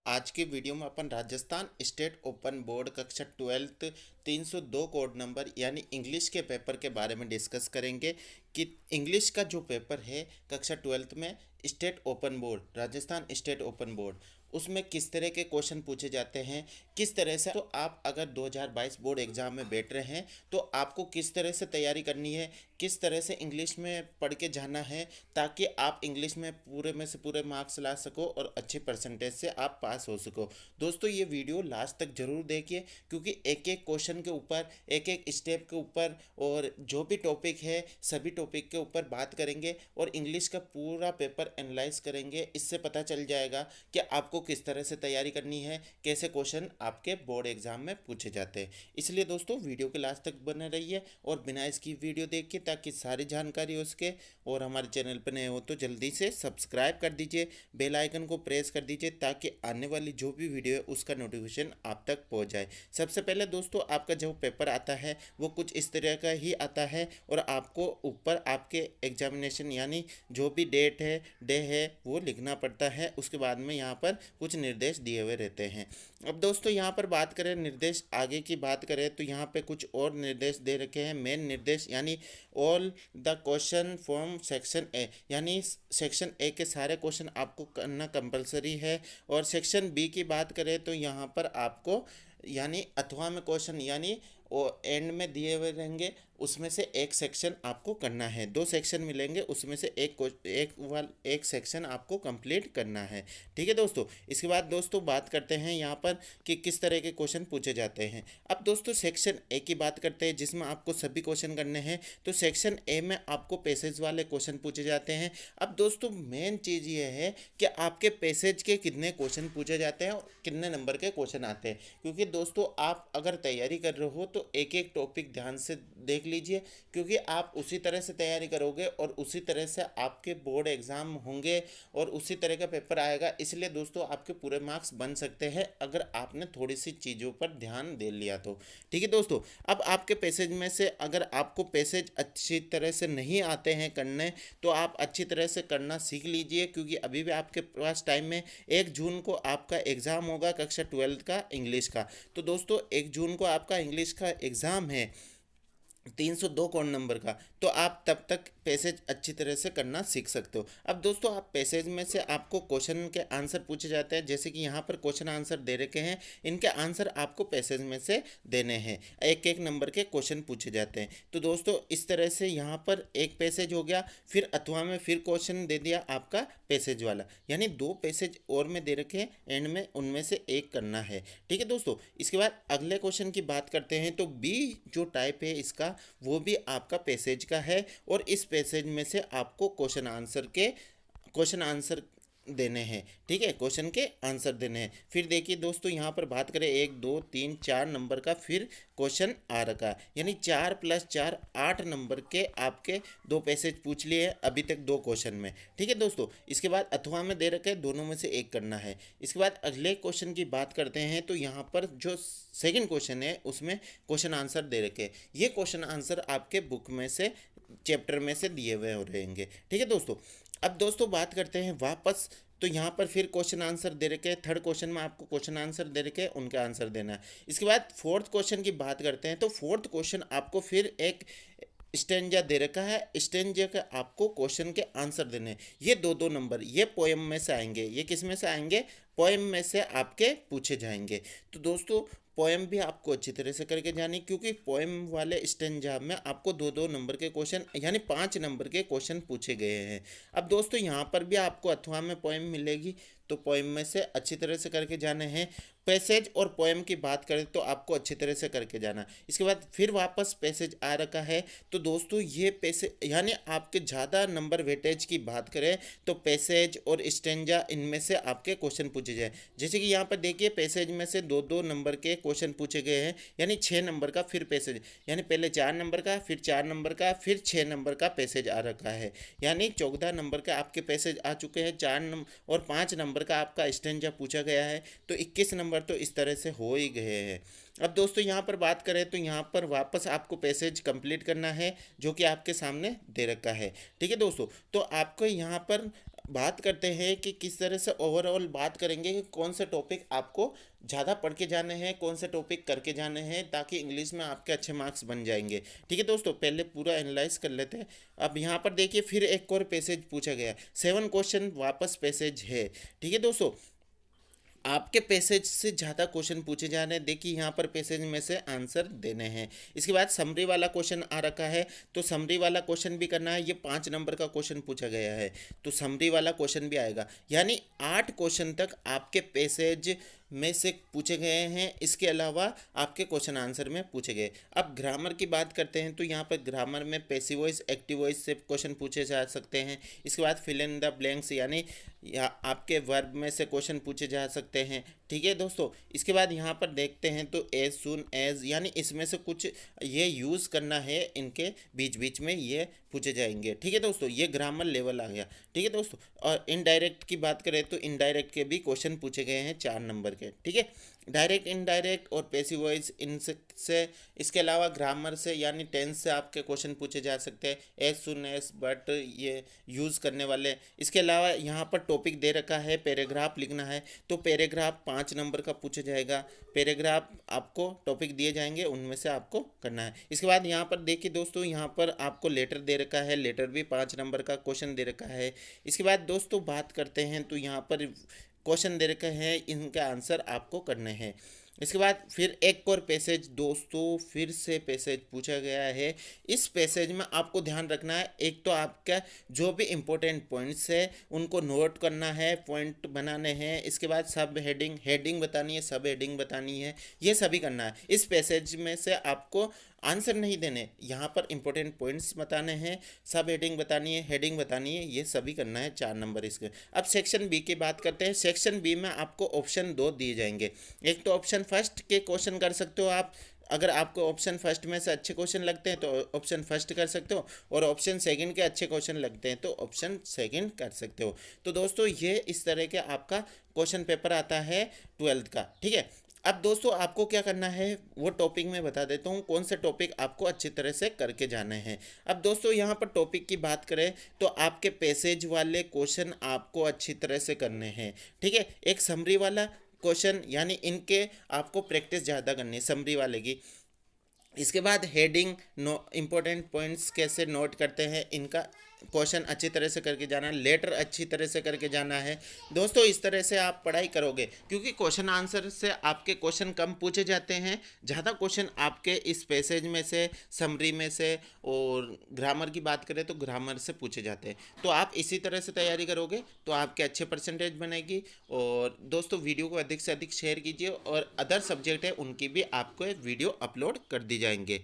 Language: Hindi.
आज की वीडियो में अपन राजस्थान स्टेट ओपन बोर्ड कक्षा 12th 302 कोड नंबर यानी इंग्लिश के पेपर के बारे में डिस्कस करेंगे कि इंग्लिश का जो पेपर है कक्षा 12th में state open board Rajasthan state open board उसमें किस तरह के क्वेश्चन पूछे जाते हैं, किस तरह से। तो आप अगर 2022 बोर्ड एग्ज़ाम में बैठ रहे हैं तो आपको किस तरह से तैयारी करनी है, किस तरह से इंग्लिश में पढ़ के जाना है ताकि आप इंग्लिश में पूरे में से पूरे मार्क्स ला सको और अच्छे परसेंटेज से आप पास हो सको। दोस्तों ये वीडियो लास्ट तक ज़रूर देखिए क्योंकि एक एक क्वेश्चन के ऊपर, एक एक स्टेप के ऊपर और जो भी टॉपिक है सभी टॉपिक के ऊपर बात करेंगे और इंग्लिश का पूरा पेपर एनालाइज करेंगे। इससे पता चल जाएगा कि आपको किस तरह से तैयारी करनी है, कैसे क्वेश्चन आपके बोर्ड एग्जाम में पूछे जाते हैं। इसलिए दोस्तों वीडियो के लास्ट तक बने रहिए और बिना इसकी वीडियो देखिए ताकि सारी जानकारी हो सके। और हमारे चैनल पर नए हो तो जल्दी से सब्सक्राइब कर दीजिए, बेल आइकन को प्रेस कर दीजिए ताकि आने वाली जो भी वीडियो है उसका नोटिफिकेशन आप तक पहुंच जाए। सबसे पहले दोस्तों आपका जो पेपर आता है वो कुछ इस तरह का ही आता है और आपको ऊपर आपके एग्जामिनेशन यानी जो भी डेट है, डे है वो लिखना पड़ता है। उसके बाद में यहाँ पर कुछ निर्देश दिए हुए रहते हैं। अब दोस्तों यहाँ पर बात करें निर्देश आगे की बात करें तो यहाँ पे कुछ और निर्देश दे रखे हैं। मेन निर्देश यानी all the question from section A, यानी सेक्शन ए के सारे क्वेश्चन आपको करना कंपलसरी है। और सेक्शन बी की बात करें तो यहाँ पर आपको यानी अथवा में क्वेश्चन यानी वो एंड में दिए हुए रहेंगे, उसमें से एक सेक्शन आपको करना है। दो सेक्शन मिलेंगे उसमें से एक सेक्शन आपको कंप्लीट करना है। ठीक है दोस्तों। इसके बाद दोस्तों बात करते हैं यहाँ पर कि किस तरह के क्वेश्चन पूछे जाते हैं। अब दोस्तों सेक्शन ए की बात करते हैं जिसमें आपको सभी क्वेश्चन करने हैं। तो सेक्शन ए में आपको पैसेज वाले क्वेश्चन पूछे जाते हैं। अब दोस्तों मेन चीज़ ये है कि आपके पैसेज के कितने क्वेश्चन पूछे जाते हैं और कितने नंबर के क्वेश्चन आते हैं। क्योंकि दोस्तों आप अगर तैयारी कर रहे हो तो एक एक टॉपिक ध्यान से देख लीजिए क्योंकि आप उसी तरह से तैयारी करोगे और उसी तरह से आपके बोर्ड एग्जाम होंगे और उसी तरह का पेपर आएगा। इसलिए दोस्तों आपके पूरे मार्क्स बन सकते हैं अगर आपने थोड़ी सी चीज़ों पर ध्यान दे लिया तो। ठीक है दोस्तों। अब आपके पैसेज में से अगर आपको पैसेज अच्छी तरह से नहीं आते हैं करने तो आप अच्छी तरह से करना सीख लीजिए क्योंकि अभी भी आपके पास टाइम में 1 जून को आपका एग्ज़ाम होगा कक्षा 12 का इंग्लिश का। तो दोस्तों 1 जून को आपका इंग्लिश का एग्ज़ाम है 302 कोड नंबर का। तो आप तब तक पैसेज अच्छी तरह से करना सीख सकते हो। अब दोस्तों आप पैसेज में से आपको क्वेश्चन के आंसर पूछे जाते हैं। जैसे कि यहाँ पर क्वेश्चन आंसर दे रखे हैं, इनके आंसर आपको पैसेज में से देने हैं। एक एक नंबर के क्वेश्चन पूछे जाते हैं। तो दोस्तों इस तरह से यहाँ पर एक पैसेज हो गया, फिर अथवा में फिर क्वेश्चन दे दिया आपका पैसेज वाला, यानी 2 पैसेज और में दे रखे हैं, एंड में उनमें से एक करना है। ठीक है दोस्तों। इसके बाद अगले क्वेश्चन की बात करते हैं तो बी जो टाइप है इसका वो भी आपका पैसेज का है और इस पैसेज में से आपको क्वेश्चन आंसर देने हैं। ठीक है, क्वेश्चन के आंसर देने हैं। फिर देखिए दोस्तों यहाँ पर बात करें 1 2 3 4 नंबर का फिर क्वेश्चन आ रखा है, यानी 4 + 4 8 नंबर के आपके 2 पैसेज पूछ लिए हैं अभी तक 2 क्वेश्चन में। ठीक है दोस्तों। इसके बाद अथवा में दे रखे दोनों में से एक करना है। इसके बाद अगले क्वेश्चन की बात करते हैं तो यहाँ पर जो सेकंड क्वेश्चन है उसमें क्वेश्चन आंसर दे रखे। ये क्वेश्चन आंसर आपके बुक में से चैप्टर में से दिए हुए हो रहेंगे। ठीक है दोस्तों। अब दोस्तों बात करते हैं वापस, तो यहाँ पर फिर क्वेश्चन आंसर दे रखे हैं। थर्ड क्वेश्चन में आपको क्वेश्चन आंसर दे रखे हैं, उनके आंसर देना है। इसके बाद फोर्थ क्वेश्चन की बात करते हैं तो फोर्थ क्वेश्चन आपको फिर एक स्टेंजा दे रखा है, स्टेंजा का आपको क्वेश्चन के आंसर देने हैं। ये 2 नंबर ये पोएम में से आएंगे। ये किस में से आएंगे? पोएम में से आपके पूछे जाएंगे। तो दोस्तों पोएम भी आपको अच्छी तरह से करके जानी क्योंकि पोएम वाले स्टेंजा में आपको 2 नंबर के क्वेश्चन यानी 5 नंबर के क्वेश्चन पूछे गए हैं। अब दोस्तों यहाँ पर भी आपको अथवा में पोएम मिलेगी तो पोएम में से अच्छी तरह से करके जाने हैं। पैसेज और पोएम की बात करें तो आपको अच्छी तरह से करके जाना। इसके बाद फिर वापस पैसेज आ रखा है तो दोस्तों ये पैसेज यानी आपके ज़्यादा नंबर वेटेज की बात करें तो पैसेज और स्टेंजा इनमें से आपके क्वेश्चन पूछे जाए। जैसे कि यहाँ पर देखिए पैसेज में से 2 नंबर के क्वेश्चन पूछे गए हैं, यानी 6 नंबर का फिर पैसेज, यानी पहले 4 नंबर का फिर 4 नंबर का फिर 6 नंबर का पैसेज आ रखा है, यानी 14 नंबर का आपके पैसेज आ चुके हैं। 4 नंबर और 5 नंबर का आपका स्टेंजा पूछा गया है तो 21 नंबर तो इस तरह से हो ही गए हैं। अब दोस्तों यहाँ पर बात करें तो यहाँ पर वापस आपको पैसेज कंप्लीट करना है जो कि आपके सामने दे रखा है। ठीक है दोस्तों। तो आपको यहाँ पर बात करते हैं कि किस तरह से ओवरऑल बात करेंगे कि कौन से टॉपिक आपको ज़्यादा पढ़ के जाने हैं, कौन से टॉपिक करके जाने हैं, ताकि इंग्लिश में आपके अच्छे मार्क्स बन जाएंगे। ठीक है दोस्तों, पहले पूरा एनालाइज कर लेते हैं। अब यहाँ पर देखिए फिर एक और पैसेज पूछा गया, 7 क्वेश्चन वापस पैसेज है। ठीक है दोस्तों, आपके पैसेज से ज़्यादा क्वेश्चन पूछे जा रहे हैं। देखिए यहाँ पर पैसेज में से आंसर देने हैं। इसके बाद समरी वाला क्वेश्चन आ रखा है, तो समरी वाला क्वेश्चन भी करना है। ये 5 नंबर का क्वेश्चन पूछा गया है, तो समरी वाला क्वेश्चन भी आएगा। यानी 8 क्वेश्चन तक आपके पैसेज में से पूछे गए हैं। इसके अलावा आपके क्वेश्चन आंसर में पूछे गए। अब ग्रामर की बात करते हैं, तो यहाँ पर ग्रामर में पैसिव वॉइस एक्टिव वॉइस से क्वेश्चन पूछे जा सकते हैं। इसके बाद फिल इन द ब्लैंक्स यानी या आपके वर्ब में से क्वेश्चन पूछे जा सकते हैं। ठीक है दोस्तों, इसके बाद यहाँ पर देखते हैं तो एज सुन एज यानी इसमें से कुछ ये यूज़ करना है, इनके बीच बीच में ये पूछे जाएंगे। ठीक है दोस्तों, ये ग्रामर लेवल आ गया। ठीक है दोस्तों, और इनडायरेक्ट की बात करें तो इनडायरेक्ट के भी क्वेश्चन पूछे गए हैं 4 नंबर के। ठीक है, डायरेक्ट इनडायरेक्ट और पैसिव वॉइस इनसे इसके अलावा ग्रामर से यानी टेंस से आपके क्वेश्चन पूछे जा सकते हैं, एज सुन एज बट ये यूज़ करने वाले। इसके अलावा यहाँ पर टॉपिक दे रखा है, पैराग्राफ लिखना है, तो पैराग्राफ 5 नंबर का पूछा जाएगा। पैराग्राफ आपको टॉपिक दिए जाएंगे, उनमें से आपको करना है। इसके बाद यहाँ पर देखिए दोस्तों, यहाँ पर आपको लेटर दे रखा है, लेटर भी 5 नंबर का क्वेश्चन दे रखा है। इसके बाद दोस्तों बात करते हैं तो यहाँ पर क्वेश्चन दे रखे हैं, इनके आंसर आपको करने हैं। इसके बाद फिर एक और पैसेज दोस्तों, फिर से पैसेज पूछा गया है। इस पैसेज में आपको ध्यान रखना है, एक तो आपका जो भी इम्पोर्टेंट पॉइंट्स है उनको नोट करना है, पॉइंट बनाने हैं। इसके बाद सब हेडिंग हेडिंग बतानी है, सब हेडिंग बतानी है, ये सभी करना है। इस पैसेज में से आपको आंसर नहीं देने, यहाँ पर इंपॉर्टेंट पॉइंट्स बताने हैं, सब हेडिंग बतानी है, हेडिंग बतानी है, ये सभी करना है 4 नंबर इसके। अब सेक्शन बी की बात करते हैं। सेक्शन बी में आपको ऑप्शन 2 दिए जाएंगे। एक तो ऑप्शन फर्स्ट के क्वेश्चन कर सकते हो आप, अगर आपको ऑप्शन फर्स्ट में से अच्छे क्वेश्चन लगते हैं तो ऑप्शन फर्स्ट कर सकते हो, और ऑप्शन सेकंड के अच्छे क्वेश्चन लगते हैं तो ऑप्शन सेकंड कर सकते हो। तो दोस्तों ये इस तरह के आपका क्वेश्चन पेपर आता है 12th का। ठीक है, अब दोस्तों आपको क्या करना है वो टॉपिक में बता देता हूँ, कौन से टॉपिक आपको अच्छी तरह से करके जाने हैं। अब दोस्तों यहाँ पर टॉपिक की बात करें तो आपके पैसेज वाले क्वेश्चन आपको अच्छी तरह से करने हैं। ठीक है, एक समरी वाला क्वेश्चन यानी इनके आपको प्रैक्टिस ज़्यादा करनी है समरी वाले की। इसके बाद हेडिंग इम्पोर्टेंट पॉइंट्स कैसे नोट करते हैं, इनका क्वेश्चन अच्छी तरह से करके जाना है। लेटर अच्छी तरह से करके जाना है दोस्तों। इस तरह से आप पढ़ाई करोगे, क्योंकि क्वेश्चन आंसर से आपके क्वेश्चन कम पूछे जाते हैं, ज़्यादा क्वेश्चन आपके इस पैसेज में से, समरी में से, और ग्रामर की बात करें तो ग्रामर से पूछे जाते हैं। तो आप इसी तरह से तैयारी करोगे तो आपके अच्छे परसेंटेज बनेगी। और दोस्तों वीडियो को अधिक से अधिक शेयर कीजिए, और अदर सब्जेक्ट है उनकी भी आपको वीडियो अपलोड कर दी जाएंगे।